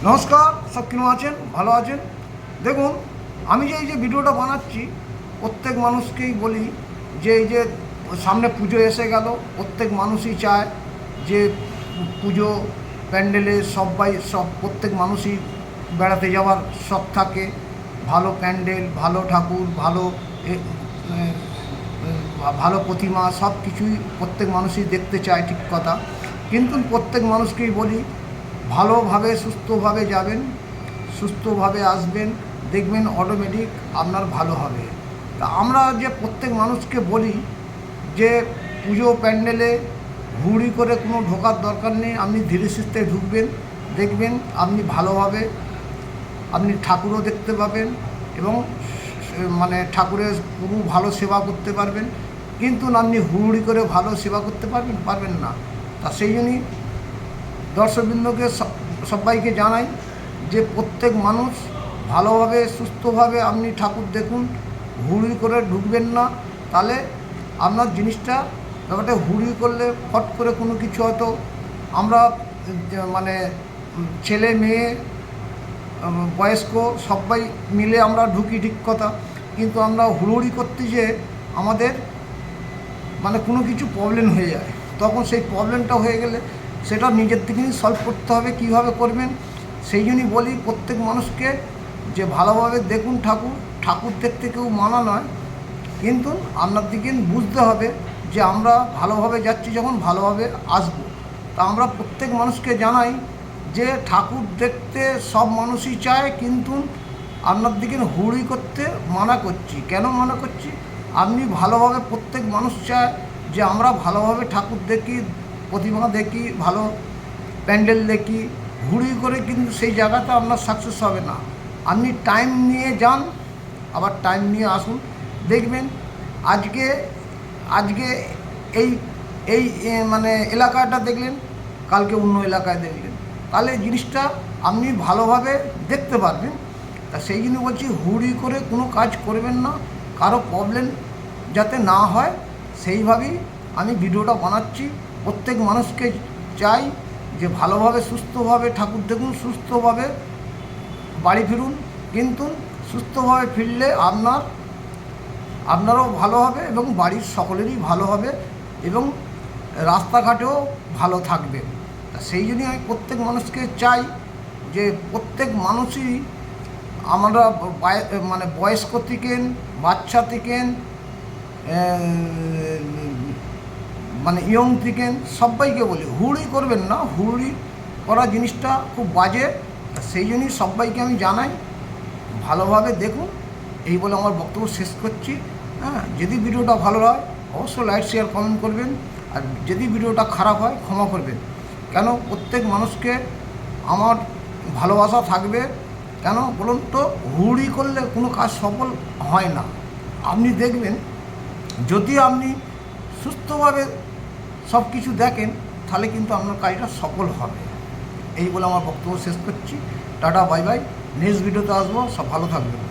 নমস্কার, সব কেমন আছেন? ভালো আছেন? দেখুন, আমি যে এই যে ভিডিওটা বানাচ্ছি, প্রত্যেক মানুষকেই বলি যে এই যে সামনে পুজো এসে গেল, প্রত্যেক মানুষই চায় যে পুজো প্যান্ডেলে প্রত্যেক মানুষই বেড়াতে যাওয়ার শখ থাকে। ভালো প্যান্ডেল, ভালো ঠাকুর, ভালো প্রতিমা, সব কিছুই প্রত্যেক মানুষই দেখতে চায়, ঠিক কথা। কিন্তু প্রত্যেক মানুষকেই বলি ভালোভাবে সুস্থভাবে যাবেন, সুস্থভাবে আসবেন, দেখবেন অটোমেটিক আপনার ভালো হবে। তা আমরা যে প্রত্যেক মানুষকে বলি যে পুজো প্যান্ডেলে হুড়ি করে কোনো ঢোকার দরকার নেই, আপনি ধীরে সুস্থে ঢুকবেন, দেখবেন আপনি ভালোভাবে আপনি ঠাকুরও দেখতে পাবেন এবং ঠাকুরের পুরো ভালো সেবা করতে পারবেন। কিন্তু আপনি হুড়ি করে ভালো সেবা করতে পারবেন না। তা সেই জন্যই দর্শকবৃন্দকে সবাইকে জানাই যে প্রত্যেক মানুষ ভালোভাবে সুস্থভাবে আপনি ঠাকুর দেখুন, হুড়ি করে ঢুকবেন না। তাহলে আপনার জিনিসটা ব্যাপারটা হুড়ি করলে ফট করে কোনো কিছু হয়তো আমরা ছেলে মেয়ে বয়স্ক সবাই মিলে আমরা ঢুকি, ঠিক কথা। কিন্তু আমরা হুড়োহুড়ি করতে যেয়ে আমাদের কোনো কিছু প্রবলেম হয়ে যায়। তখন সেই প্রবলেমটা হয়ে গেলে সেটা নিজের থেকেই সলভ করতে হবে। কীভাবে করবেন সেই জন্যই বলি প্রত্যেক মানুষকে যে ভালোভাবে দেখুন ঠাকুর দেখতে কেউ মানা নয়, কিন্তু আপনার দিকে বুঝতে হবে যে আমরা ভালোভাবে যাচ্ছি, যখন ভালোভাবে আসবো। তা আমরা প্রত্যেক মানুষকে জানাই যে ঠাকুর দেখতে সব মানুষই চায়, কিন্তু আপনার দিকে হুড়ি করতে মানা করছি। কেন মানা করছি? আপনি ভালোভাবে, প্রত্যেক মানুষ চায় যে আমরা ভালোভাবে ঠাকুর দেখি, প্রতিমা দেখি, ভালো প্যান্ডেল দেখি। হুড়ি করে কিন্তু সেই জায়গাটা আপনার সাকসেস হবে না। আপনি টাইম নিয়ে যান, আবার টাইম নিয়ে আসুন, দেখবেন আজকে এই এই এলাকাটা দেখলেন, কালকে অন্য এলাকায় দেখলেন, তাহলে জিনিসটা আপনি ভালোভাবে দেখতে পারবেন। তা সেই জন্য বলছি হুড়ি করে কোনো কাজ করবেন না, কারো প্রবলেম যাতে না হয় সেইভাবেই আমি ভিডিওটা বানাচ্ছি। প্রত্যেক মানুষকে চাই যে ভালোভাবে সুস্থভাবে ঠাকুর দেখুন, সুস্থভাবে বাড়ি ফিরুন। কিন্তু সুস্থভাবে ফিরলে আপনারও ভালো হবে এবং বাড়ির সকলেরই ভালো হবে এবং রাস্তাঘাটেও ভালো থাকবে। সেই জন্যই আমি প্রত্যেক মানুষকে চাই যে প্রত্যেক মানুষই আমরা বয়স্ক থেকে বাচ্চা থেকে ইয়ং থেকে সবাইকে বলি হুড়ি করবেন না। হুড়ি করা জিনিসটা খুব বাজে। সেই জন্যই সবাইকে আমি জানাই ভালোভাবে দেখুন। এই বলে আমার বক্তব্য শেষ করছি। যদি ভিডিওটা ভালো হয় অবশ্যই লাইক শেয়ার কমেন্ট করবেন, আর যদি ভিডিওটা খারাপ হয় ক্ষমা করবেন। কেন প্রত্যেক মানুষকে আমার ভালোবাসা থাকবে। কেন বলুন তো, হুড়ি করলে কোনো কাজ সফল হয় না। আপনি দেখবেন যদি আপনি সুস্থভাবে সব কিছু দেখেন, তাহলে কিন্তু আপনার কাজটা সফল হবে। এই বলে আমার বক্তব্য শেষ করছি। Tata, bye bye. নেক্সট ভিডিওতে আসবো। সব ভালো থাকবেন।